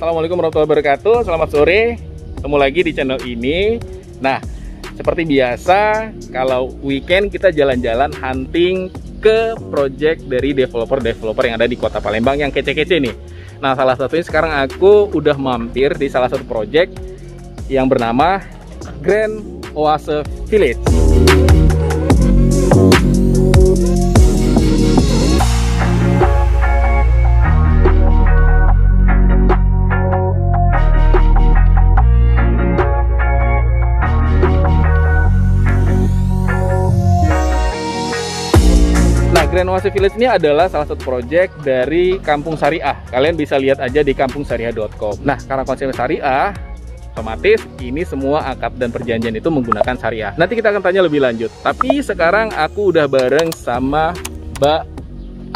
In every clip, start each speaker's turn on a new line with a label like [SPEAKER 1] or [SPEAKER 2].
[SPEAKER 1] Assalamualaikum warahmatullahi wabarakatuh. Selamat sore, ketemu lagi di channel ini. Nah, seperti biasa, kalau weekend kita jalan-jalan hunting ke project dari developer-developer yang ada di Kota Palembang yang kece-kece nih. Nah, salah satunya sekarang aku udah mampir di salah satu project yang bernama Grand Oase Village. Grand Oase Village ini adalah salah satu project dari Kampung Syariah. Kalian bisa lihat aja di kampungsyariah.com. Nah, karena konsepnya syariah, otomatis ini semua akad dan perjanjian itu menggunakan syariah. Nanti kita akan tanya lebih lanjut. Tapi sekarang aku udah bareng sama Mbak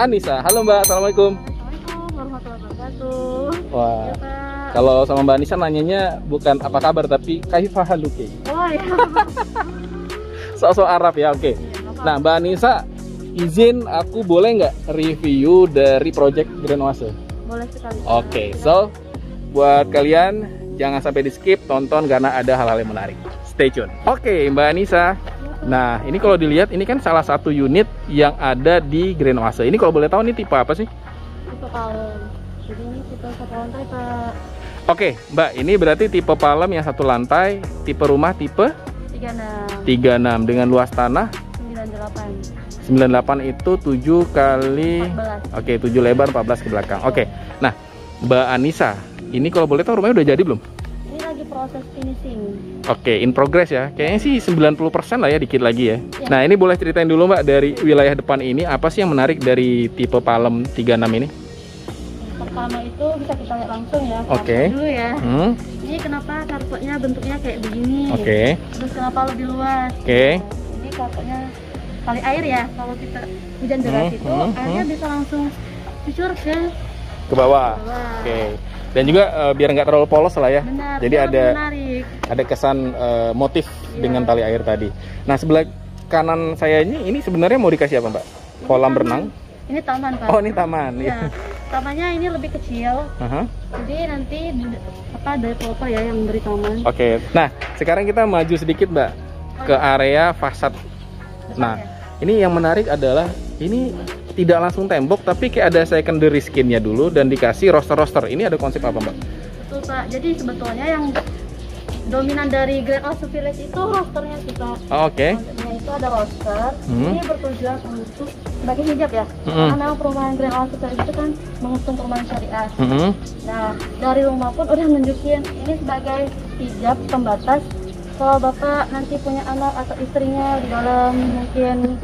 [SPEAKER 1] Anissa. Halo Mbak, Assalamualaikum.
[SPEAKER 2] Assalamualaikum warahmatullahi wabarakatuh.
[SPEAKER 1] Wah,
[SPEAKER 2] Ya, Pak.
[SPEAKER 1] kalau sama Mbak Anissa nanyanya bukan apa kabar, tapi kaifa haluki.
[SPEAKER 2] Oh ya.
[SPEAKER 1] Sok-sok Arab ya, oke. Nah, Mbak Anissa, izin aku boleh nggak review dari project Grand Oase?
[SPEAKER 2] Boleh sekali.
[SPEAKER 1] Oke, so buat kalian jangan sampai di skip, tonton karena ada hal-hal yang menarik. Stay tune. Oke, Mbak Anissa. Nah, ini kalau dilihat ini kan salah satu unit yang ada di Grand Oase. Ini kalau boleh tahu ini tipe apa sih?
[SPEAKER 2] Tipe palem. Jadi ini tipe satu lantai, Pak.
[SPEAKER 1] Oke, Mbak, ini berarti tipe palem yang satu lantai, tipe rumah tipe 36 dengan luas tanah
[SPEAKER 2] 98.
[SPEAKER 1] 98 itu 7 kali
[SPEAKER 2] 14.
[SPEAKER 1] Oke, 7 lebar 14 ke belakang. Oke. Nah, Mbak Anissa, ini kalau boleh tahu rumahnya udah jadi belum?
[SPEAKER 2] Ini lagi proses finishing.
[SPEAKER 1] Oke, in progress ya. Kayaknya sih 90% lah ya, dikit lagi ya.
[SPEAKER 2] Ya.
[SPEAKER 1] Nah, ini boleh ceritain dulu Mbak dari wilayah depan ini apa sih yang menarik dari tipe palem 36 ini?
[SPEAKER 2] Pertama itu bisa kita lihat langsung ya.
[SPEAKER 1] Oke.
[SPEAKER 2] Carport dulu ya. Ini kenapa carportnya bentuknya kayak begini?
[SPEAKER 1] Oke.
[SPEAKER 2] Terus kenapa lebih luas?
[SPEAKER 1] Oke.
[SPEAKER 2] Nah, ini carportnya kali air ya. Kalau kita hujan deras itu airnya bisa langsung dicur
[SPEAKER 1] Ke bawah.
[SPEAKER 2] bawah.
[SPEAKER 1] Oke. Dan juga biar nggak terlalu polos lah ya.
[SPEAKER 2] Benar.
[SPEAKER 1] Jadi
[SPEAKER 2] itu lebih
[SPEAKER 1] ada
[SPEAKER 2] menarik.
[SPEAKER 1] kesan motif
[SPEAKER 2] Iya.
[SPEAKER 1] dengan tali air tadi. Nah, sebelah kanan saya ini sebenarnya mau dikasih apa Mbak? Kolam
[SPEAKER 2] taman.
[SPEAKER 1] renang?
[SPEAKER 2] Ini taman, Pak.
[SPEAKER 1] Oh, ini taman.
[SPEAKER 2] Ya. Tamannya ini lebih kecil.
[SPEAKER 1] Aha.
[SPEAKER 2] Jadi nanti developer ya yang beri taman.
[SPEAKER 1] Oke. Nah, sekarang kita maju sedikit Mbak ke area fasad. Nah, ini yang menarik adalah ini tidak langsung tembok tapi kayak ada secondary skinnya dulu dan dikasih roster-roster. Ini ada konsep apa Mbak?
[SPEAKER 2] Betul, Pak. Jadi sebetulnya yang dominan dari Grand Oase Village itu rosternya kita.
[SPEAKER 1] Oh, oke.
[SPEAKER 2] Konsepnya itu ada roster. Ini bertujuan untuk sebagai hijab ya. Karena memang perumahan Grand Oase Village itu kan mengusung perumahan syariah. Nah, dari rumah pun udah nunjukin ini sebagai hijab pembatas. Kalau Bapak nanti punya anak atau istrinya di dalam mungkin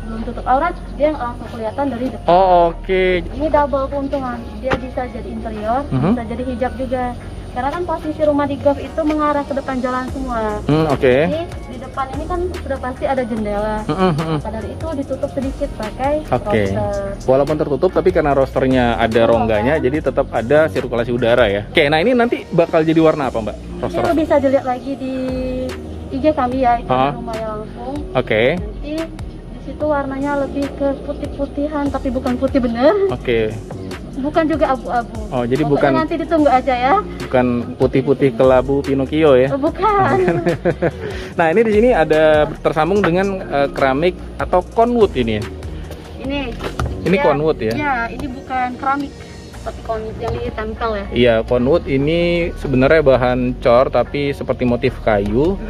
[SPEAKER 2] belum tutup aurat, dia langsung kelihatan dari depan.
[SPEAKER 1] Oh, oke.
[SPEAKER 2] Ini double keuntungan, dia bisa jadi interior, bisa jadi hijab juga. Karena kan posisi rumah di golf itu mengarah ke depan jalan semua.
[SPEAKER 1] Oke.
[SPEAKER 2] Jadi di depan ini kan sudah pasti ada jendela. Maka dari itu ditutup sedikit pakai
[SPEAKER 1] Oke.
[SPEAKER 2] roster.
[SPEAKER 1] Walaupun tertutup tapi karena rosternya ada rongganya jadi tetap ada sirkulasi udara ya. Oke, nah ini nanti bakal jadi warna apa Mbak? Roster.
[SPEAKER 2] Itu bisa dilihat lagi di IG kami ya, itu
[SPEAKER 1] Ah.
[SPEAKER 2] rumahnya langsung.
[SPEAKER 1] Oke.
[SPEAKER 2] Nanti di situ warnanya lebih ke putih-putihan tapi bukan putih bener.
[SPEAKER 1] Oke.
[SPEAKER 2] Bukan juga abu-abu.
[SPEAKER 1] Oh, jadi
[SPEAKER 2] Pokoknya
[SPEAKER 1] bukan
[SPEAKER 2] nanti ditunggu aja ya.
[SPEAKER 1] bukan putih-putih kelabu Pinocchio ya.
[SPEAKER 2] Bukan.
[SPEAKER 1] Nah, ini di sini ada tersambung dengan keramik atau conwood ini ya. Ini
[SPEAKER 2] ya,
[SPEAKER 1] conwood ya.
[SPEAKER 2] Ya, ini bukan keramik, tapi conwood yang ditempel ya.
[SPEAKER 1] Iya, conwood ini sebenarnya bahan cor tapi seperti motif kayu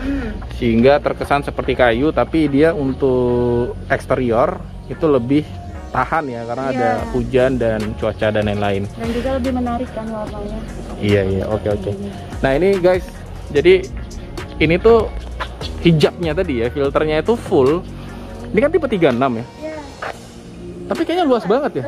[SPEAKER 1] sehingga terkesan seperti kayu tapi dia untuk eksterior itu lebih tahan ya karena ada hujan dan cuaca dan lain-lain.
[SPEAKER 2] Dan juga lebih menarik kan warnanya.
[SPEAKER 1] Iya, oke. Nah, ini guys, jadi ini tuh hijabnya tadi ya, filternya itu full. Ini kan tipe 36 ya.
[SPEAKER 2] Iya.
[SPEAKER 1] Tapi kayaknya luas banget ya.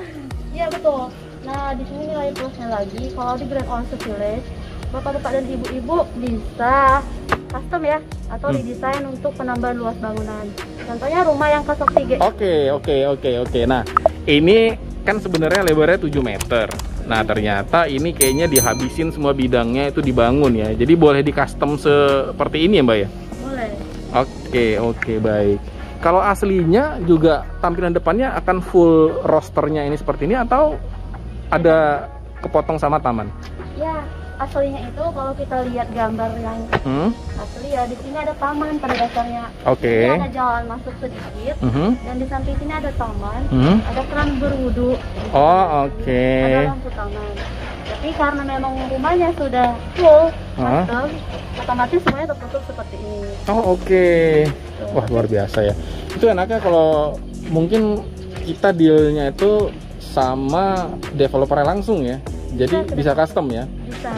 [SPEAKER 2] Iya, betul. Nah, di sini nilai plusnya lagi kalau di Grand Oase Village, Bapak-bapak dan ibu-ibu bisa custom ya atau didesain untuk penambahan luas bangunan. Contohnya rumah yang kosong 3.
[SPEAKER 1] Oke. Nah, ini kan sebenarnya lebarnya 7 meter. Nah, ternyata ini kayaknya dihabisin semua bidangnya itu dibangun ya. Jadi boleh di custom seperti ini ya, Mbak ya?
[SPEAKER 2] Boleh.
[SPEAKER 1] Oke, baik. Kalau aslinya juga tampilan depannya akan full rosternya ini seperti ini atau ada kepotong sama taman?
[SPEAKER 2] Ya, aslinya itu kalau kita lihat gambar yang asli ya, di sini ada taman pada dasarnya. Ini ada jalan masuk sedikit, dan di samping sini ada taman, ada keran berwudu. Ada lampu taman. Tapi karena memang rumahnya sudah full custom, otomatis semuanya tertutup seperti ini.
[SPEAKER 1] Wah, luar biasa ya. Itu enaknya kalau mungkin kita dealnya itu sama developernya langsung ya. Jadi bisa custom ya? Bisa.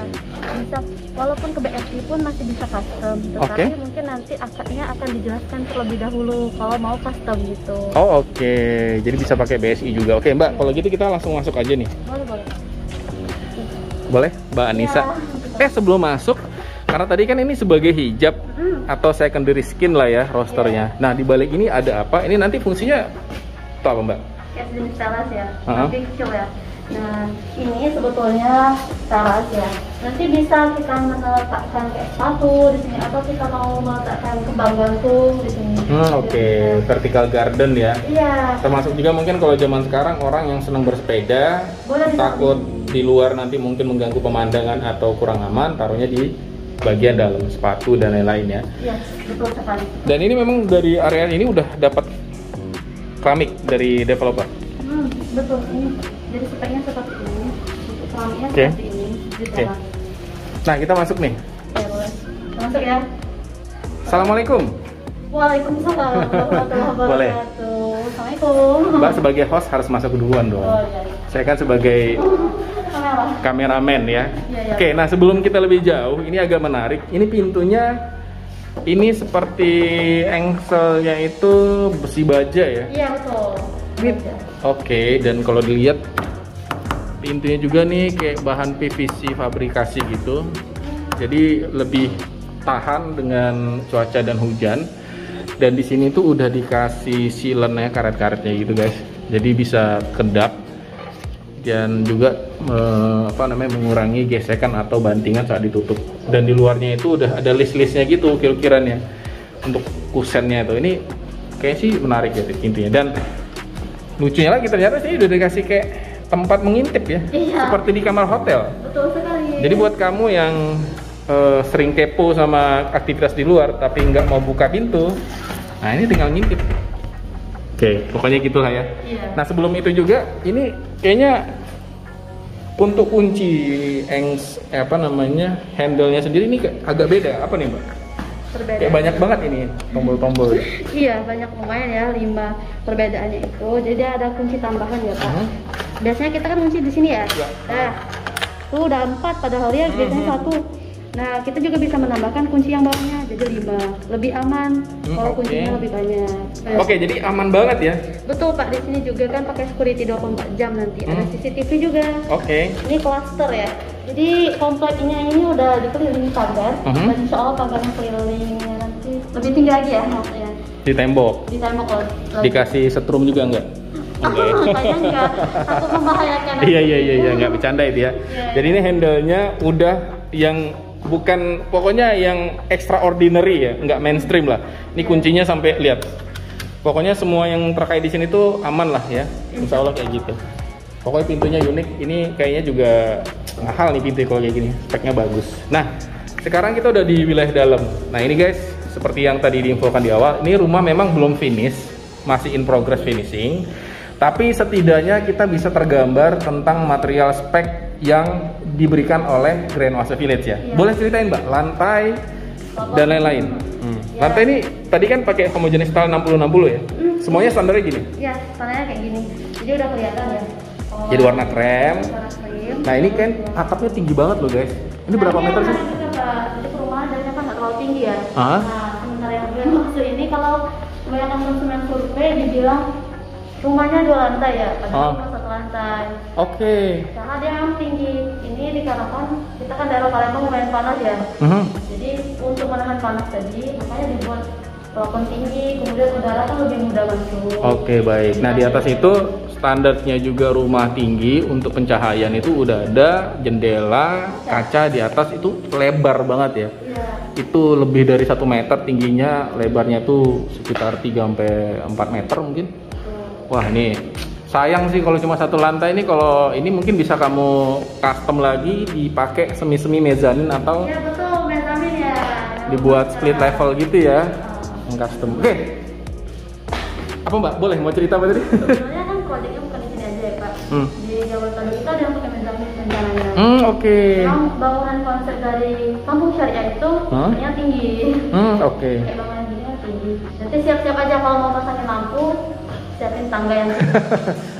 [SPEAKER 2] Walaupun ke BSI pun masih bisa custom. Tetapi mungkin nanti akadnya akan dijelaskan terlebih dahulu kalau mau custom gitu.
[SPEAKER 1] Jadi bisa pakai BSI juga. Oke, Mbak, kalau gitu kita langsung masuk aja nih. Boleh, Mbak Anissa. Sebelum masuk, karena tadi kan ini sebagai hijab atau secondary skin lah ya rosternya. Nah, di balik ini ada apa? Ini nanti fungsinya itu apa, Mbak?
[SPEAKER 2] Kayak jenis teras ya, lebih kecil ya. Nah, ini sebetulnya teras ya. Nanti bisa kita meletakkan kayak sepatu di sini, atau kita mau meletakkan kembang gantung di sini.
[SPEAKER 1] Vertical garden ya.
[SPEAKER 2] Iya.
[SPEAKER 1] Termasuk juga mungkin kalau zaman sekarang orang yang senang bersepeda, takut di luar nanti mungkin mengganggu pemandangan atau kurang aman, taruhnya di bagian dalam sepatu dan lain-lain ya.
[SPEAKER 2] Iya, betul sekali.
[SPEAKER 1] Dan ini memang dari area ini udah dapat keramik dari developer.
[SPEAKER 2] Betul, ini jadi speknya seperti ini, keramiknya seperti ini.
[SPEAKER 1] Nah, kita masuk nih.
[SPEAKER 2] Boleh. Masuk ya.
[SPEAKER 1] Assalamualaikum.
[SPEAKER 2] Waalaikumsalam warahmatullahi wabarakatuh.
[SPEAKER 1] Boleh.
[SPEAKER 2] Assalamualaikum.
[SPEAKER 1] Mbak sebagai host harus masuk duluan dong. Saya kan sebagai kameramen ya. Oke, nah sebelum kita lebih jauh, ini agak menarik. Ini pintunya, ini seperti engselnya itu besi baja ya?
[SPEAKER 2] Iya, betul.
[SPEAKER 1] Dan kalau dilihat pintunya juga nih kayak bahan PVC fabrikasi gitu. Jadi lebih tahan dengan cuaca dan hujan. Dan di sini tuh udah dikasih sealant ya, karet-karetnya gitu guys. Jadi bisa kedap dan juga mengurangi gesekan atau bantingan saat ditutup. Dan di luarnya itu udah ada list-listnya gitu kira-kiranya untuk kusennya itu. Ini kayak sih menarik ya pintunya. Dan lucunya lagi ternyata sih udah dikasih kayak tempat mengintip ya, seperti di kamar hotel.
[SPEAKER 2] Betul sekali.
[SPEAKER 1] Jadi buat kamu yang sering kepo sama aktivitas di luar tapi nggak mau buka pintu, nah ini tinggal ngintip. Pokoknya gitu lah ya. Nah sebelum itu juga ini kayaknya untuk kunci handle-nya sendiri ini agak beda. Apa nih, Mbak?
[SPEAKER 2] Berbeda.
[SPEAKER 1] Kayak banyak banget ini tombol-tombol.
[SPEAKER 2] Iya, banyak lumayan ya, 5 perbedaannya itu. Jadi ada kunci tambahan ya, Pak. Biasanya kita kan kunci di sini ya. Nah, tuh udah 4 padahal ya biasanya 1. Nah, kita juga bisa menambahkan kunci yang bawahnya jadi 5. Lebih aman kalau kuncinya lebih banyak.
[SPEAKER 1] Jadi aman banget ya.
[SPEAKER 2] Betul, Pak. Di sini juga kan pakai security 24 jam nanti. Ada CCTV juga. Ini cluster ya. Jadi kompleknya ini udah dikelilingi pagar. Dan insya Allah pagarnya kelilingnya nanti lebih tinggi lagi ya maksudnya.
[SPEAKER 1] Di tembok.
[SPEAKER 2] Di tembok loh.
[SPEAKER 1] Dikasih setrum juga enggak?
[SPEAKER 2] Kayaknya enggak. Takut membahayakan.
[SPEAKER 1] Iya, nggak bercanda itu ya. Jadi ini handle-nya udah yang bukan, pokoknya yang extraordinary ya, nggak mainstream lah. Ini kuncinya sampai lihat. Pokoknya semua yang terkait di sini tuh aman lah ya. Insya Allah kayak gitu. Pokoknya pintunya unik. Ini kayaknya juga mahal nih pintu kalau kayak gini. Speknya bagus. Nah, sekarang kita udah di wilayah dalam. Nah ini guys, seperti yang tadi diinfokan di awal, ini rumah memang belum finish, masih in progress finishing. Tapi setidaknya kita bisa tergambar tentang material spek yang diberikan oleh Grand Oase Village ya. Boleh ceritain, Mbak, lantai dan lain-lain. Lantai ini tadi kan pakai homogeneous style 60-60 ya? Semuanya standarnya gini?
[SPEAKER 2] Iya, standarnya kayak gini. Jadi udah kelihatan ya.
[SPEAKER 1] Jadi warna krem. Nah ini kan atapnya tinggi banget loh guys. Ini berapa meter sih?
[SPEAKER 2] Jadi perumahan dasarnya kan nggak terlalu tinggi ya. Nah, sementara yang gue maksud ini kalau kebanyakan konsumen survei dibilang rumahnya 2 lantai ya, padahal cuma 1 lantai. Karena dia memang tinggi. Ini dikarenakan kita kan daerah Palembang lumayan panas ya. Jadi untuk menahan panas tadi, makanya dibuat balkon tinggi, kemudian udara kan lebih mudah masuk.
[SPEAKER 1] Baik. Nah di atas itu standarnya juga rumah tinggi, untuk pencahayaan itu udah ada jendela kaca di atas itu lebar banget ya. Itu lebih dari 1 meter tingginya, lebarnya tuh sekitar 3-4 meter mungkin. Wah ini Sayang sih kalau cuma satu lantai ini. Kalau ini mungkin bisa kamu custom lagi, dipakai semi-semi mezanin atau
[SPEAKER 2] Iya betul, mezanin ya.
[SPEAKER 1] dibuat split level gitu ya. Custom. Oke. Apa Mbak? Boleh mau cerita apa tadi?
[SPEAKER 2] Sebenarnya kan proyeknya bukan di sini aja ya Pak. Di Jabodetabek kita ada yang pakai mezanin rencananya.
[SPEAKER 1] Oke.
[SPEAKER 2] Memang bangunan konsep dari kampung syariah itu yang tinggi.
[SPEAKER 1] Oke.
[SPEAKER 2] Kayak bangunan gini tinggi. Nanti siap-siap aja kalau mau pasangin lampu, siapin tangga yang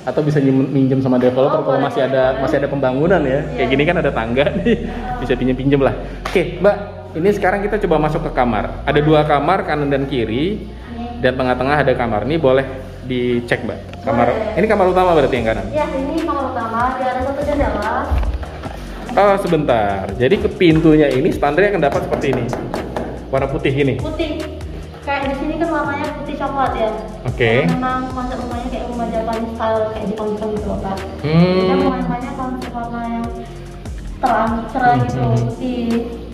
[SPEAKER 1] Atau bisa minjem sama developer kalau masih ada pembangunan ya. Kayak gini kan ada tangga nih. Bisa pinjem lah. Oke, Mbak. Ini sekarang kita coba masuk ke kamar. Ada 2 kamar, kanan dan kiri. Dan tengah-tengah ada kamar. Ini boleh dicek, Mbak. Ini kamar utama berarti yang kanan?
[SPEAKER 2] Iya, ini kamar utama. Dia ada 1 jendela.
[SPEAKER 1] Oh, sebentar. Jadi ke pintunya ini standarnya akan dapat seperti ini. Warna putih ini.
[SPEAKER 2] Putih. Kayak di sini kan warnanya putih coklat ya.
[SPEAKER 1] Oke.
[SPEAKER 2] Memang konsep rumahnya kayak rumah Japanese style kayak di Jepang gitu loh, Pak. Kita rumahnya konsep warna yang terang gitu, putih.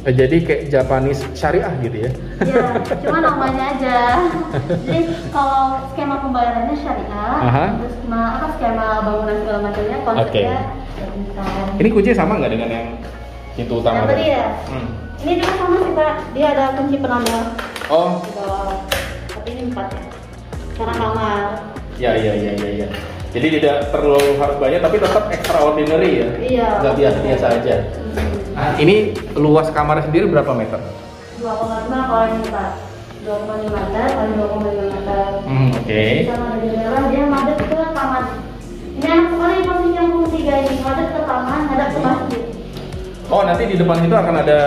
[SPEAKER 1] Jadi kayak Japanese syariah gitu ya?
[SPEAKER 2] Iya, cuma namanya aja. Jadi kalau skema pembayarannya syariah, terus skema bangunan segala macamnya konsepnya Japanese.
[SPEAKER 1] Ini kuncinya sama nggak dengan yang pintu utama
[SPEAKER 2] tadi ya? Ini juga sama sih Pak, dia ada kunci penambah.
[SPEAKER 1] Oh.
[SPEAKER 2] Di bawah. Tapi ini 4 ya. Karena kamar.
[SPEAKER 1] Ya. Jadi tidak terlalu harus banyak, tapi tetap extraordinary ya? Iya. Nggak biasa-biasa aja. Nah, ini luas kamar sendiri berapa meter?
[SPEAKER 2] 2,5 kalau ini Pak. 2,5 meter, paling 2,5 meter.
[SPEAKER 1] Oke.
[SPEAKER 2] Sama ada jendela, dia madep ke taman. Ini anak sekolah yang posisi yang fungsi ini, madep ke taman, hadap ke masjid.
[SPEAKER 1] Oh, nanti di depan itu akan ada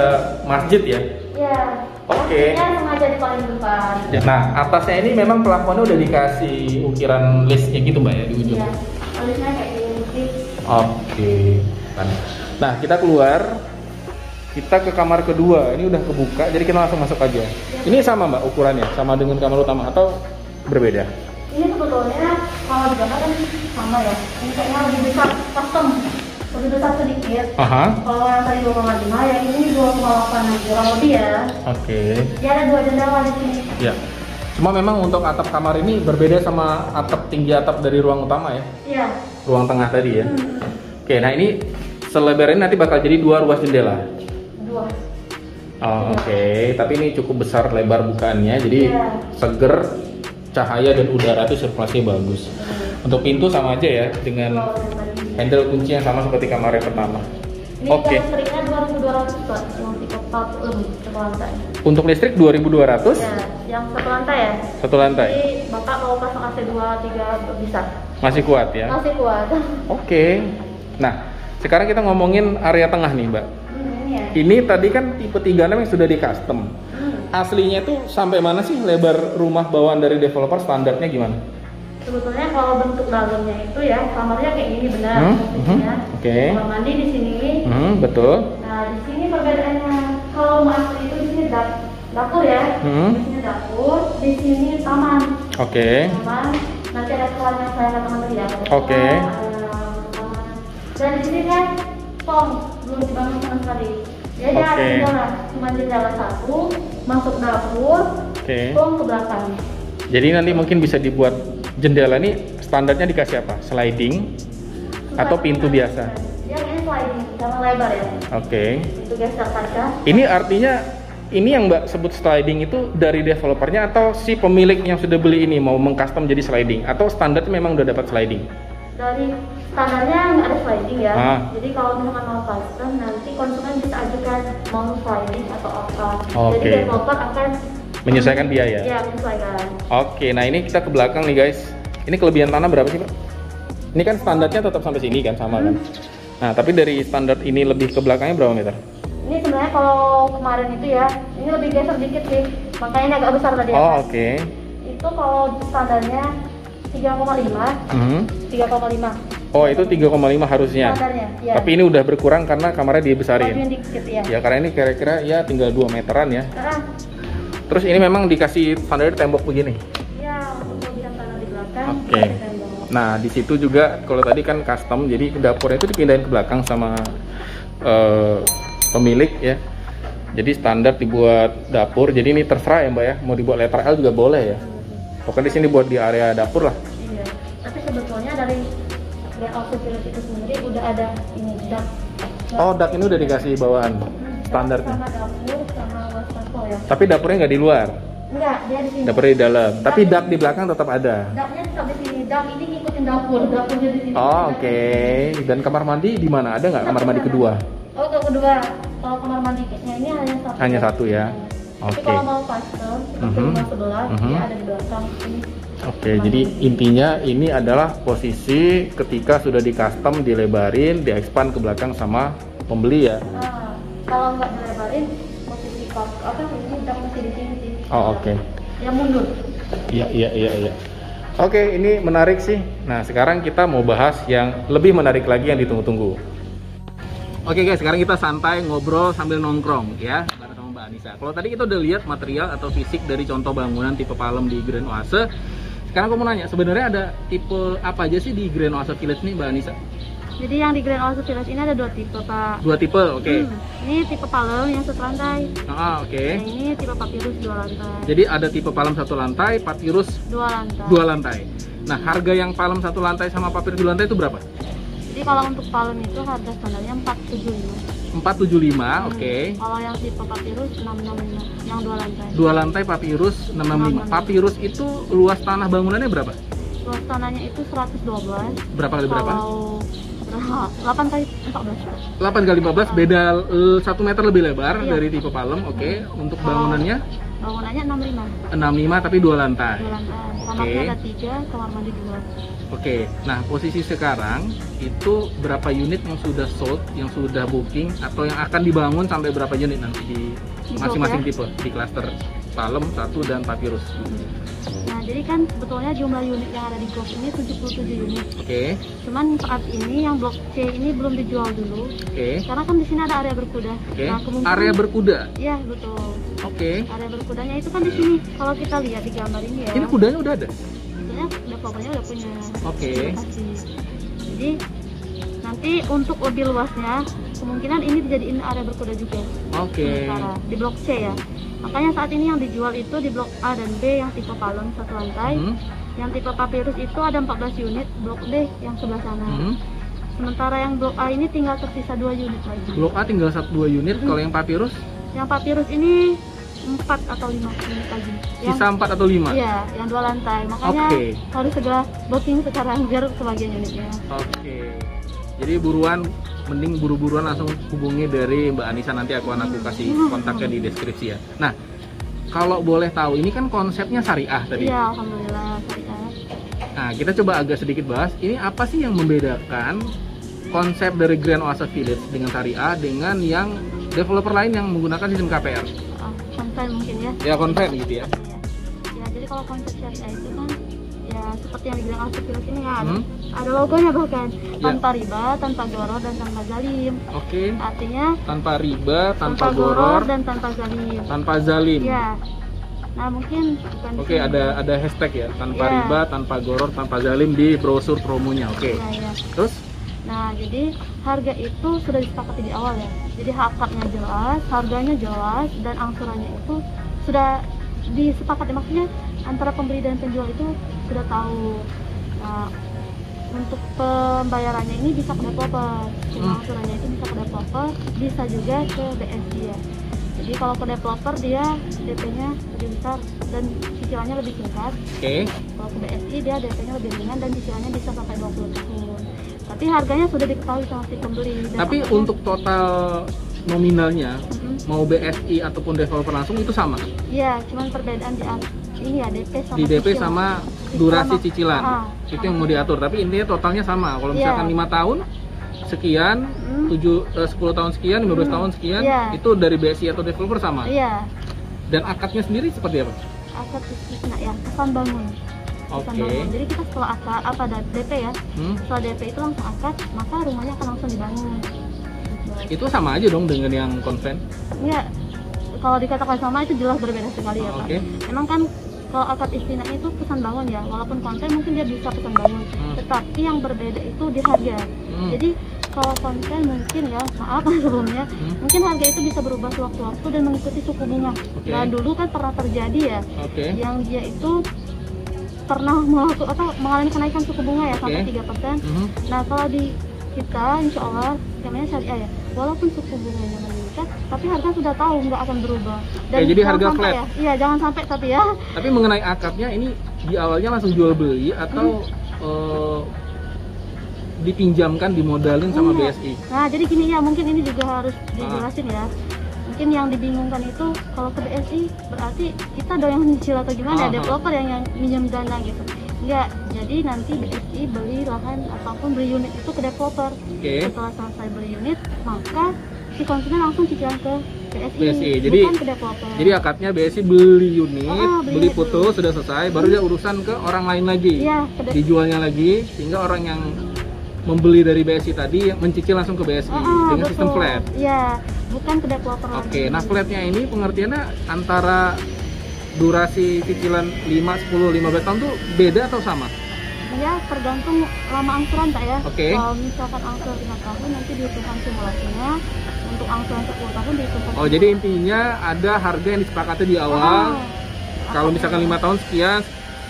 [SPEAKER 1] masjid ya?
[SPEAKER 2] Iya.
[SPEAKER 1] Oke.
[SPEAKER 2] Masjidnya sengaja di paling depan.
[SPEAKER 1] Nah, atasnya ini memang plafonnya udah dikasih ukiran listnya gitu Mbak ya di ujung?
[SPEAKER 2] Iya, listnya kayak gini.
[SPEAKER 1] Oke. Nah, kita keluar. Kita ke kamar kedua, ini udah kebuka, jadi kita langsung masuk aja. Ini sama Mbak ukurannya, sama dengan kamar utama atau berbeda?
[SPEAKER 2] Ini sebetulnya kalau di Jakarta kan sama ya. Ini kayaknya lebih besar, custom, lebih besar sedikit. Kalau yang tadi 2,5, yang ini 2,8 aja, kurang lebih ya.
[SPEAKER 1] Oke.
[SPEAKER 2] Dia ada 2 jendela di sini.
[SPEAKER 1] Ya. Cuma memang untuk atap kamar ini berbeda sama tinggi atap dari ruang utama ya?
[SPEAKER 2] Iya.
[SPEAKER 1] Ruang tengah tadi ya? Oke, nah ini selebar ini nanti bakal jadi 2 ruas jendela.
[SPEAKER 2] 2.
[SPEAKER 1] Oh, oke. Tapi ini cukup besar lebar bukaannya, jadi seger, cahaya dan udara itu sirkulasinya bagus. Untuk pintu sama aja ya, dengan handle kunci yang sama seperti kamar yang pertama.
[SPEAKER 2] Oke. Listriknya 2.200 Pak, yang 3 lebih satu lantai.
[SPEAKER 1] Untuk listrik 2.200?
[SPEAKER 2] Ya, yang satu lantai ya.
[SPEAKER 1] Satu lantai.
[SPEAKER 2] Jadi Bapak mau pasang AC 2-3 bisa.
[SPEAKER 1] Masih kuat ya?
[SPEAKER 2] Masih kuat.
[SPEAKER 1] Oke. Nah, sekarang kita ngomongin area tengah nih Mbak. Ini tadi kan tipe 36 yang sudah di custom. Aslinya itu sampai mana sih lebar rumah bawaan dari developer, standarnya gimana?
[SPEAKER 2] Sebetulnya kalau bentuk dalamnya itu ya kamarnya kayak gini benar.
[SPEAKER 1] Oke.
[SPEAKER 2] Kamar mandi di sini.
[SPEAKER 1] Betul.
[SPEAKER 2] Nah di sini perbedaannya kalau asli itu di sini dapur ya. Di sini dapur, di sini taman.
[SPEAKER 1] Oke.
[SPEAKER 2] Taman. Nanti ada kelas yang saya katakan tadi ya.
[SPEAKER 1] Oke.
[SPEAKER 2] Dan di sini kan belum dibangun sama sekali. Jadi ada jendela, cuma jendela 1, masuk dapur, tong ke belakang. Jadi nanti mungkin bisa dibuat jendela ini standarnya dikasih apa? Sliding atau pintu biasa? Ya ini sliding, karena lebar ya. Oke. Pintu geser kaca. Ini artinya ini yang Mbak sebut sliding itu dari developernya atau si pemilik yang sudah beli ini mau mengcustom jadi sliding atau standarnya memang udah dapat sliding? Dari standarnya nggak ada sliding ya. Jadi kalau misalkan mau custom nanti konsumen bisa ajukan mau sliding atau apa. Jadi developer akan menyesuaikan biaya. Iya, menyesuaikan. Oke, nah ini kita ke belakang nih guys. Ini kelebihan tanah berapa sih Pak? Ini kan standarnya tetap sampai sini kan, sama kan? Nah, tapi dari standar ini lebih ke belakangnya berapa meter? Ini sebenarnya kalau kemarin itu ya, ini lebih geser dikit sih. Makanya ini agak besar tadi ya. Oh, oke. Itu kalau standarnya 3,5. 3,5. Oh, itu 3,5 harusnya. Standarnya, ya. Tapi ini udah berkurang karena kamarnya dibesarin. Dikit, ya. Ya, karena ini kira-kira ya tinggal 2 meteran ya. Terus ini memang dikasih standar tembok begini. Ya, untuk kelebihan tanah di belakang. Oke. Nah, di situ juga kalau tadi kan custom, jadi dapurnya itu dipindahin ke belakang sama pemilik ya. Jadi standar dibuat dapur. Jadi ini terserah ya Mbak ya, mau dibuat letter L juga boleh ya. Pokoknya di sini buat di area dapur lah. Iya. Tapi sebetulnya dari Grand Auto Village itu sendiri udah ada ini dak.
[SPEAKER 1] Oh, dak ini udah dikasih bawaan standarnya.
[SPEAKER 2] Sama dapur sama wastafel ya.
[SPEAKER 1] Tapi dapurnya nggak di luar.
[SPEAKER 2] Enggak, dia di sini.
[SPEAKER 1] Dapurnya di dalam. Tapi dak di belakang tetap ada.
[SPEAKER 2] Daknya tetap di sini. Dak ini ngikutin dapur. Dapurnya di sini.
[SPEAKER 1] Oh, oke. Dan kamar mandi di mana? Ada nggak kamar mandi kedua?
[SPEAKER 2] Oh, kedua. Kalau kamar mandinya ini hanya satu.
[SPEAKER 1] Hanya satu ya.
[SPEAKER 2] Tapi
[SPEAKER 1] Oke.
[SPEAKER 2] kalau mau custom, seperti rumah sebelah, dia ada di belakang ini.
[SPEAKER 1] Oke, jadi intinya ini adalah posisi ketika sudah di custom, dilebarin, di-expand ke belakang sama pembeli ya.
[SPEAKER 2] Nah, kalau nggak dilebarin, posisi ini dak masih di sini sih.
[SPEAKER 1] Oh, oke.
[SPEAKER 2] Yang mundur.
[SPEAKER 1] Iya. Oke, ini menarik sih. Nah, sekarang kita mau bahas yang lebih menarik lagi yang ditunggu-tunggu. Oke guys, sekarang kita santai ngobrol sambil nongkrong ya bareng sama Mbak Anissa. Kalau tadi kita udah lihat material atau fisik dari contoh bangunan tipe palem di Grand Oase. Sekarang aku mau nanya, sebenarnya ada tipe apa aja sih di Grand Oase Village nih Mbak Anissa?
[SPEAKER 2] Jadi yang di Grand Oase Village ini ada 2 tipe, Pak.
[SPEAKER 1] 2 tipe, oke.
[SPEAKER 2] Ini tipe palem yang 1 lantai.
[SPEAKER 1] Oke.
[SPEAKER 2] Yang ini tipe papirus 2 lantai.
[SPEAKER 1] Jadi ada tipe palem 1 lantai, papirus
[SPEAKER 2] 2 lantai.
[SPEAKER 1] 2 lantai. Nah, harga yang palem 1 lantai sama papirus 2 lantai itu berapa?
[SPEAKER 2] Jadi kalau untuk palem itu harga standarnya 475.
[SPEAKER 1] 475, oke.
[SPEAKER 2] Kalau yang tipe papirus 665, yang 2 lantai.
[SPEAKER 1] 2 lantai papirus 665. Papirus itu luas tanah bangunannya berapa?
[SPEAKER 2] Luas tanahnya itu 112.
[SPEAKER 1] Berapa kali berapa?
[SPEAKER 2] Kalau 8 kali 14.
[SPEAKER 1] 8 kali 14, beda 1 meter lebih lebar dari tipe palem, oke. Untuk bangunannya?
[SPEAKER 2] Bangunannya 65.
[SPEAKER 1] 65 tapi 2 lantai.
[SPEAKER 2] 2 lantai. Kamarnya ada 3, kamar mandi 2.
[SPEAKER 1] Oke, nah posisi sekarang itu berapa unit yang sudah sold, yang sudah booking, atau yang akan dibangun sampai berapa unit nanti di masing-masing tipe, di klaster palem 1 dan papirus?
[SPEAKER 2] Nah, jadi kan sebetulnya jumlah unit yang ada di blok ini 77 unit.
[SPEAKER 1] Oke.
[SPEAKER 2] Cuman saat ini yang blok C ini belum dijual dulu.
[SPEAKER 1] Oke.
[SPEAKER 2] Karena kan di sini ada area berkuda.
[SPEAKER 1] Oke.
[SPEAKER 2] Nah,
[SPEAKER 1] Area berkuda.
[SPEAKER 2] Iya, betul.
[SPEAKER 1] Oke.
[SPEAKER 2] Area berkudanya itu kan di sini. Kalau kita lihat di gambar ini ya.
[SPEAKER 1] Ini kudanya udah ada?
[SPEAKER 2] Sebetulnya developernya udah punya.
[SPEAKER 1] Oke.
[SPEAKER 2] Jadi nanti untuk lebih luasnya kemungkinan ini dijadiin area berkuda juga.
[SPEAKER 1] Oke.
[SPEAKER 2] Sementara di blok C ya. Makanya saat ini yang dijual itu di blok A dan B yang tipe palem 1 lantai. Yang tipe papirus itu ada 14 unit, blok D yang sebelah sana. Sementara yang blok A ini tinggal tersisa 2 unit lagi.
[SPEAKER 1] Blok A tinggal 2 unit, kalau yang papirus?
[SPEAKER 2] Yang papirus ini 4 atau 5 unit lagi.
[SPEAKER 1] Sisa 4 atau 5?
[SPEAKER 2] Iya, yang 2 lantai. Makanya harus segera booking sekarang biar sebagian unitnya.
[SPEAKER 1] Oke. Jadi mending buru-buruan langsung hubungi dari Mbak Anissa, nanti aku kasih kontaknya di deskripsi ya. Nah, kalau boleh tahu, ini kan konsepnya syariah tadi.
[SPEAKER 2] Iya, alhamdulillah syariah.
[SPEAKER 1] Nah, kita coba agak sedikit bahas, ini apa sih yang membedakan konsep dari Grand Oase Village dengan syariah dengan yang developer lain yang menggunakan sistem KPR?
[SPEAKER 2] Konven mungkin ya.
[SPEAKER 1] Ya, konven gitu ya.
[SPEAKER 2] Ya, jadi kalau konsep syariah itu kan ya seperti yang di Grand Oase Village ini kan. Ada logonya bahkan tanpa riba, tanpa goror dan tanpa zalim.
[SPEAKER 1] Oke.
[SPEAKER 2] Artinya
[SPEAKER 1] tanpa riba, tanpa goror
[SPEAKER 2] dan tanpa zalim.
[SPEAKER 1] Tanpa zalim.
[SPEAKER 2] Ya. Nah, mungkin
[SPEAKER 1] Oke, ada hashtag ya, tanpa riba, tanpa goror, tanpa zalim di brosur promonya. Oke.
[SPEAKER 2] Ya.
[SPEAKER 1] Terus?
[SPEAKER 2] Nah, jadi harga itu sudah disepakati di awal ya. Jadi akadnya jelas, harganya jelas, dan angsurannya itu sudah disepakati. Maksudnya antara pembeli dan penjual itu sudah tahu. Nah, untuk pembayarannya ini bisa ke developer, angsurannya itu bisa ke developer, bisa juga ke BSI ya. Jadi kalau ke developer dia DP-nya lebih besar dan cicilannya lebih singkat. Kalau ke BSI dia DP-nya lebih ringan dan cicilannya bisa sampai 20 tahun. Tapi harganya sudah diketahui sama si pembeli.
[SPEAKER 1] Tapi untuk total nominalnya, mau BSI ataupun developer langsung itu sama?
[SPEAKER 2] Iya, cuman perbedaan ini ya DP sama
[SPEAKER 1] di DP
[SPEAKER 2] cicilan.
[SPEAKER 1] sama durasi cicilan. Itu yang mau diatur, tapi intinya totalnya sama. Kalau misalkan 5 tahun sekian, 10 tahun sekian, 15 tahun sekian, itu dari BSI atau developer sama?
[SPEAKER 2] Iya.
[SPEAKER 1] Dan akadnya sendiri seperti apa?
[SPEAKER 2] Akad istisna ya, kesan bangun. Jadi kita setelah akad DP ya, setelah DP itu langsung akad, maka rumahnya akan langsung dibangun.
[SPEAKER 1] Itu sama aja dong dengan yang konven?
[SPEAKER 2] Iya, kalau dikatakan sama itu jelas berbeda sekali ya Pak. Emang kan kalau akad istina itu pesan bangun ya, walaupun konten mungkin dia bisa pesan bangun, tetapi yang berbeda itu di harga. Jadi kalau konten mungkin ya, maaf sebelumnya, mungkin harga itu bisa berubah sewaktu-waktu dan mengikuti suku bunga. Dan dulu kan pernah terjadi ya, yang dia itu pernah mengalami kenaikan suku bunga ya sampai 3%. Nah kalau di kita insya Allah skemanya syariah ya, walaupun suku bunganya meningkat tapi harga sudah tahu nggak akan berubah. Dan
[SPEAKER 1] jadi harga flat
[SPEAKER 2] ya, iya jangan sampai tapi ya.
[SPEAKER 1] Tapi mengenai akadnya ini di awalnya langsung jual beli atau dipinjamkan, dimodalin sama BSI?
[SPEAKER 2] Nah jadi gini ya, mungkin ini juga harus dijelasin ya. Mungkin yang dibingungkan itu kalau ke BSI berarti kita doang yang nyicil atau gimana ya, developer yang minjem dana gitu. Enggak, jadi nanti BSI beli lahan ataupun beli unit itu ke developer. Setelah selesai beli unit, maka si konsumen langsung cicilan ke BSI, bukan ke developer. Jadi
[SPEAKER 1] akadnya BSI beli unit, beli foto sudah selesai, baru dia urusan ke orang lain lagi, dijualnya lagi, sehingga orang yang membeli dari BSI tadi mencicil langsung ke BSI dengan sistem flat.
[SPEAKER 2] Iya, bukan ke developer.
[SPEAKER 1] Nah flatnya ini pengertiannya antara durasi cicilan 5, 10, 15 tahun tuh beda atau sama?
[SPEAKER 2] Ya tergantung lama angsuran tak ya.
[SPEAKER 1] Kalau
[SPEAKER 2] misalkan angsuran 5 tahun nanti dihitungkan simulasinya, untuk angsuran 10 tahun dihitungkan.
[SPEAKER 1] Jadi intinya ada harga yang disepakati di awal. Kalau misalkan 5 tahun sekian,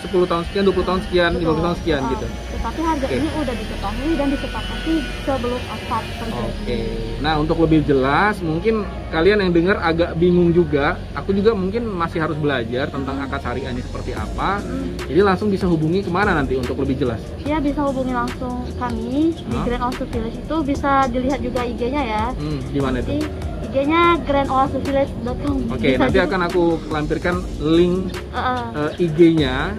[SPEAKER 1] 10 tahun sekian, 20 tahun sekian, 50 tahun sekian gitu.
[SPEAKER 2] Tetapi harga ini udah diketahui dan disepakati sebelum akad terjadi.
[SPEAKER 1] Nah untuk lebih jelas, mungkin kalian yang dengar agak bingung juga, aku juga mungkin masih harus belajar tentang akad syariah ini seperti apa. Jadi langsung bisa hubungi kemana nanti untuk lebih jelas?
[SPEAKER 2] Ya bisa hubungi langsung kami di Grand Oasis Village, itu bisa dilihat juga IG-nya ya.
[SPEAKER 1] Di mana itu?
[SPEAKER 2] IG-nya grandoasisvillage.com.
[SPEAKER 1] Nanti akan aku lampirkan link IG-nya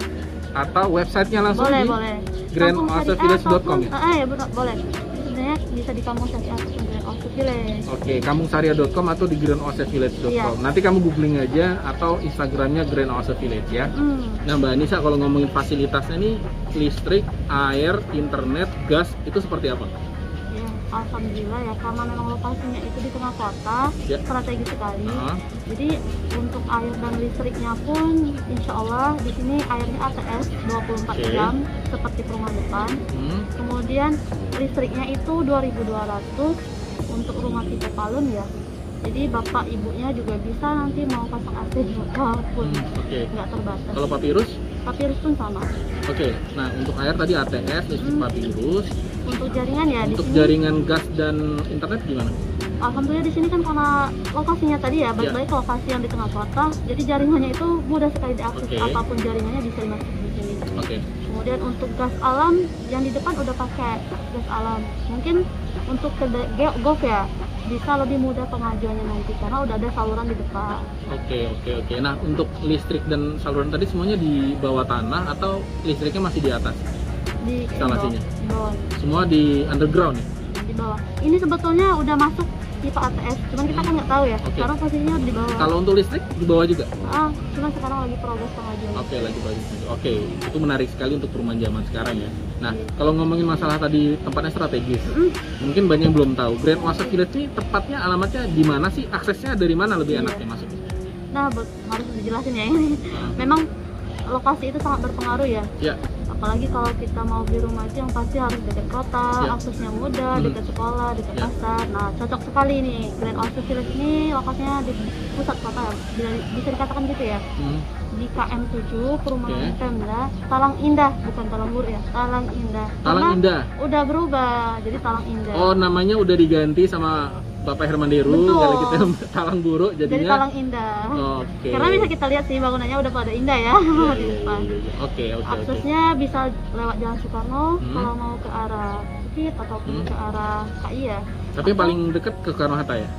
[SPEAKER 1] atau websitenya langsung
[SPEAKER 2] boleh.
[SPEAKER 1] grandoasisvillage.com ya?
[SPEAKER 2] Ya benar, boleh. Sebenarnya bisa di Kampung Syariah atau Grand Oasis Village.
[SPEAKER 1] kampungsyariah.com atau di grandoasisvillage.com. Nanti kamu googling aja atau Instagramnya Grand Oasis Village ya. Nah Mbak Anissa, kalau ngomongin fasilitasnya nih, listrik, air, internet, gas, itu seperti apa?
[SPEAKER 2] Alhamdulillah ya, karena memang lokasinya itu di tengah kota, strategis sekali. Jadi untuk air dan listriknya pun insya Allah di sini airnya ATS 24 jam seperti perumahan depan. Kemudian listriknya itu 2.200 untuk rumah tipe palem ya. Jadi bapak ibunya juga bisa nanti mau pasang AC berapapun, nggak terbatas.
[SPEAKER 1] Kalau papirus?
[SPEAKER 2] Papirus pun sama.
[SPEAKER 1] Nah untuk air tadi ATS, listrik papirus.
[SPEAKER 2] Untuk jaringan ya,
[SPEAKER 1] untuk jaringan gas dan internet gimana?
[SPEAKER 2] Alhamdulillah di sini kan karena lokasinya tadi ya, baik-baik lokasi yang di tengah kota, jadi jaringannya itu mudah sekali diakses. Apapun jaringannya bisa dimasukin di sini. Kemudian untuk gas alam yang di depan udah pakai gas alam. Mungkin untuk ke GOV ya bisa lebih mudah pengajuannya nanti karena udah ada saluran di depan.
[SPEAKER 1] Nah untuk listrik dan saluran tadi semuanya di bawah tanah atau listriknya masih di atas?
[SPEAKER 2] Di
[SPEAKER 1] instalasinya?
[SPEAKER 2] Di bawah.
[SPEAKER 1] Semua di underground ya?
[SPEAKER 2] Di bawah. Ini sebetulnya udah masuk tipe ATS, cuman kita kan nggak tahu ya. Sekarang posisinya di bawah.
[SPEAKER 1] Kalau untuk listrik di bawah juga?
[SPEAKER 2] Cuman sekarang lagi progres pengajuan.
[SPEAKER 1] Lagi progres. Itu menarik sekali untuk perumahan zaman sekarang ya. Nah, kalau ngomongin masalah tadi tempatnya strategis, mungkin banyak yang belum tahu. Grand Oasis Village ini tepatnya alamatnya di mana sih? Aksesnya dari mana lebih enaknya masuk?
[SPEAKER 2] Nah, harus dijelasin ya ini. Memang lokasi itu sangat berpengaruh ya. Apalagi kalau kita mau beli rumah itu yang pasti harus dekat kota, aksesnya mudah, dekat sekolah, dekat pasar. Nah, cocok sekali nih Grand Oasis Village ini lokasinya di pusat kota, bisa dikatakan gitu ya. Di KM7, perumahan Pemda, Talang Indah, bukan Talang Buruk ya, Talang Indah.
[SPEAKER 1] Talang Indah.
[SPEAKER 2] Udah berubah, jadi Talang Indah.
[SPEAKER 1] Namanya udah diganti sama Bapak Herman Deru, kalau kita Talang Buruk jadinya. Jadi
[SPEAKER 2] Talang Indah. Karena bisa kita lihat sih bangunannya udah pada indah ya di depan. Aksesnya bisa lewat Jalan Soekarno kalau mau ke arah Bukit ataupun ke arah KI ya.
[SPEAKER 1] Tapi paling dekat ke Soekarno Hatta ya?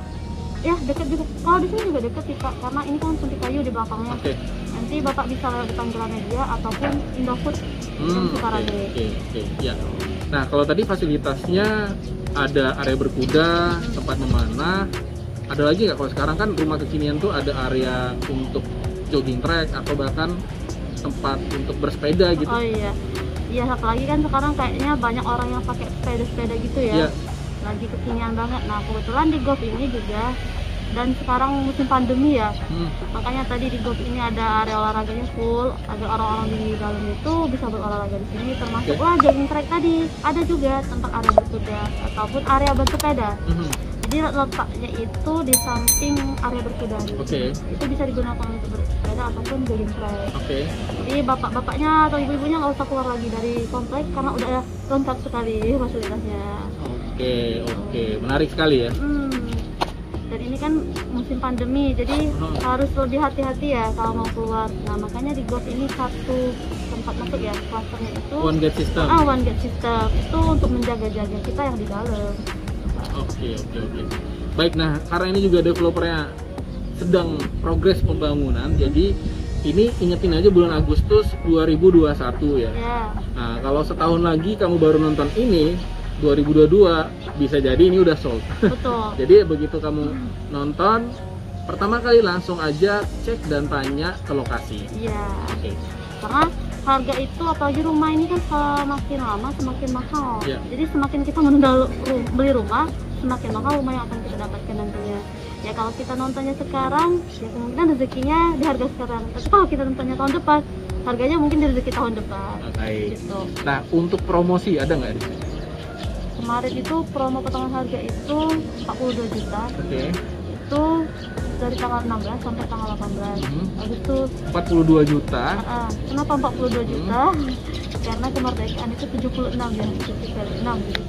[SPEAKER 2] Ya dekat juga. Kalau di sini juga dekat sih Pak, karena ini kan Suntik Kayu di belakangnya. Nanti Bapak bisa lewat depan Gramedia ataupun Indofood Sukarame. Nah
[SPEAKER 1] kalau tadi fasilitasnya ada area berkuda, tempat memanah. Ada lagi nggak? Kalau sekarang kan rumah kekinian tuh ada area untuk jogging track atau bahkan tempat untuk bersepeda gitu.
[SPEAKER 2] Iya, apalagi kan sekarang kayaknya banyak orang yang pakai sepeda-sepeda gitu ya. Lagi kekinian banget. Nah kebetulan di GOV ini juga, dan sekarang musim pandemi ya, makanya tadi di GOV ini ada area olahraganya full, agar orang-orang di dalam itu bisa berolahraga di sini, termasuklah jogging track tadi. Ada juga tempat area berkuda ataupun area bersepeda. Jadi letaknya itu di samping area berkuda. Itu bisa digunakan untuk bersepeda ataupun jogging track. Jadi bapak-bapaknya atau ibu-ibunya nggak usah keluar lagi dari komplek karena udah lengkap sekali fasilitasnya.
[SPEAKER 1] Oke, menarik sekali ya.
[SPEAKER 2] Dan ini kan musim pandemi, jadi harus lebih hati-hati ya kalau mau keluar. Nah makanya di golf ini satu tempat masuk ya, klasternya itu
[SPEAKER 1] one gate system.
[SPEAKER 2] One gate system itu untuk menjaga-jaga kita yang di dalam.
[SPEAKER 1] Oke. Baik, nah karena ini juga developernya sedang progres pembangunan, jadi ini ingetin aja bulan Agustus 2021 ya. Nah kalau setahun lagi kamu baru nonton ini 2022 bisa jadi ini udah sold.
[SPEAKER 2] Betul.
[SPEAKER 1] Jadi begitu kamu nonton pertama kali langsung aja cek dan tanya ke lokasi.
[SPEAKER 2] Iya. Karena harga itu apalagi rumah ini kan semakin lama semakin mahal. Jadi semakin kita menunda beli rumah, semakin mahal rumah yang akan kita dapatkan nantinya. Ya kalau kita nontonnya sekarang, ya kemungkinan rezekinya di harga sekarang. Tapi kalau kita nontonnya tahun depan, harganya mungkin di rezeki tahun depan. Gitu.
[SPEAKER 1] Nah untuk promosi ada nggak?
[SPEAKER 2] Kemarin itu promo potongan harga itu 42 juta. Itu dari tanggal 16 sampai tanggal 18 Agustus.
[SPEAKER 1] 42 juta.
[SPEAKER 2] Kenapa 42 juta? Karena kemerdekaan itu 76 ya, 7 kali 6 jadi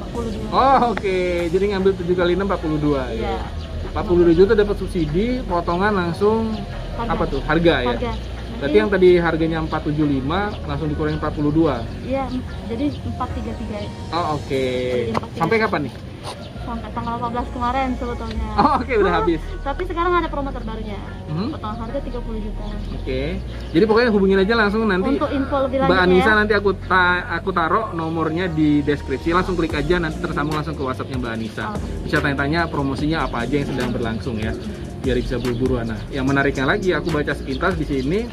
[SPEAKER 2] 42.
[SPEAKER 1] Jadi ngambil 7 kali 6 42 ya. 42 juta dapat subsidi, potongan langsung harga ya. Berarti yang tadi harganya 475 langsung dikurangi 42.
[SPEAKER 2] Iya, jadi 433 ya.
[SPEAKER 1] Sampai kapan nih?
[SPEAKER 2] Sampai tanggal 18 kemarin sebetulnya.
[SPEAKER 1] Udah habis.
[SPEAKER 2] Tapi sekarang ada promo terbarunya. Potongan harga 30 juta.
[SPEAKER 1] Jadi pokoknya hubungin aja langsung nanti.
[SPEAKER 2] Untuk info lebih lanjut
[SPEAKER 1] Mbak Anissa nanti aku taruh nomornya di deskripsi, langsung klik aja nanti tersambung langsung ke WhatsApp-nya Mbak Anissa. Bisa tanya-tanya promosinya apa aja yang sedang berlangsung ya. Biar bisa buru-buruan. Nah, yang menariknya lagi aku baca sepintas di sini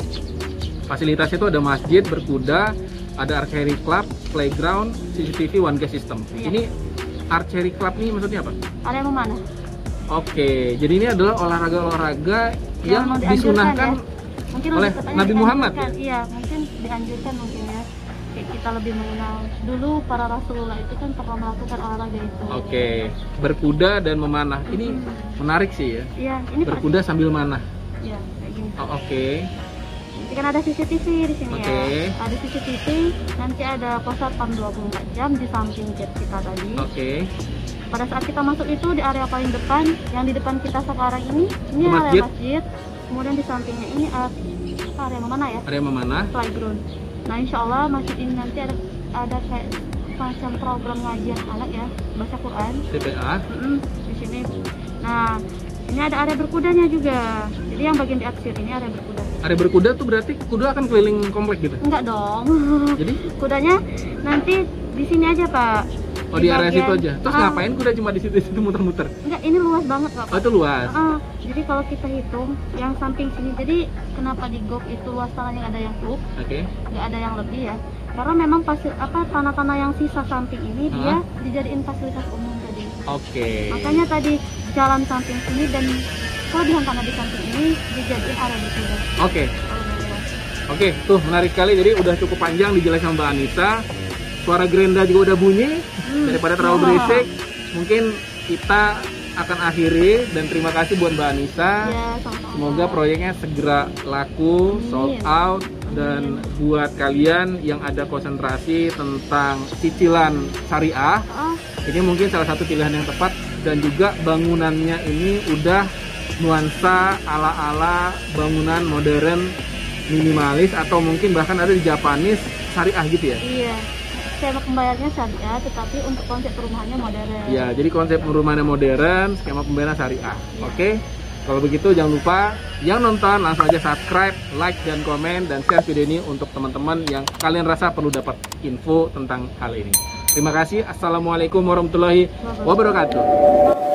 [SPEAKER 1] fasilitasnya itu ada masjid, berkuda, ada archery club, playground, CCTV, one gate system. Ini archery club nih maksudnya apa?
[SPEAKER 2] Area memanah.
[SPEAKER 1] Jadi ini adalah olahraga yang disunahkan
[SPEAKER 2] ya.
[SPEAKER 1] oleh Nabi Muhammad.
[SPEAKER 2] Iya, mungkin dianjurkan mungkin ya. Kayak kita lebih mengenal dulu para Rasulullah itu kan pernah melakukan olahraga itu.
[SPEAKER 1] Berkuda dan memanah. Ini menarik sih ya.
[SPEAKER 2] Iya, ini
[SPEAKER 1] berkuda sambil manah.
[SPEAKER 2] Iya, kayak gini.
[SPEAKER 1] Nanti
[SPEAKER 2] kan ada CCTV di sini ya. Ada CCTV, nanti ada pos satpam 24 jam di samping gate kita tadi. Pada saat kita masuk itu di area paling depan, yang di depan kita sekarang ini area masjid. Kemudian di sampingnya ini area memanah ya.
[SPEAKER 1] Area memanah.
[SPEAKER 2] Playground. Nah, insya Allah masjid ini nanti ada kayak macam program ngajian anak ya, baca Quran.
[SPEAKER 1] TPA.
[SPEAKER 2] Di sini. Nah, ini ada area berkudanya juga. Jadi yang bagian di atas ini area berkuda.
[SPEAKER 1] Area berkuda tuh berarti kuda akan keliling komplek gitu?
[SPEAKER 2] Enggak dong.
[SPEAKER 1] Jadi
[SPEAKER 2] kudanya nanti di sini aja, Pak.
[SPEAKER 1] Di area situ aja. Terus ngapain kuda cuma di situ muter-muter?
[SPEAKER 2] Enggak, ini luas banget, Pak.
[SPEAKER 1] Itu luas.
[SPEAKER 2] Jadi kalau kita hitung yang samping sini, jadi kenapa di golf itu luas tanahnya ada yang klub? Nggak ada yang lebih ya. Karena memang tanah-tanah yang sisa samping ini dia dijadiin fasilitas umum tadi. Makanya tadi jalan samping sini dan kelebihan tanah di samping ini dijadiin area berkuda.
[SPEAKER 1] Tuh menarik sekali. Jadi udah cukup panjang dijelasin Mbak Anissa. Suara gerenda juga udah bunyi. Daripada terlalu berisik, mungkin kita akan akhiri dan terima kasih buat Mbak Anissa. Semoga proyeknya segera laku, sold out, dan buat kalian yang ada konsentrasi tentang cicilan syariah, ini mungkin salah satu pilihan yang tepat. Dan juga bangunannya ini udah nuansa ala-ala bangunan modern minimalis, atau mungkin bahkan ada di Japanese syariah gitu ya.
[SPEAKER 2] Iya, skema pembayarannya syariah, tetapi untuk konsep perumahannya modern.
[SPEAKER 1] Ya, jadi konsep perumahannya modern, skema pembayaran syariah. Kalau begitu jangan lupa yang nonton langsung aja subscribe, like, dan komen, dan share video ini untuk teman-teman yang kalian rasa perlu dapat info tentang hal ini. Terima kasih. Assalamualaikum warahmatullahi wabarakatuh.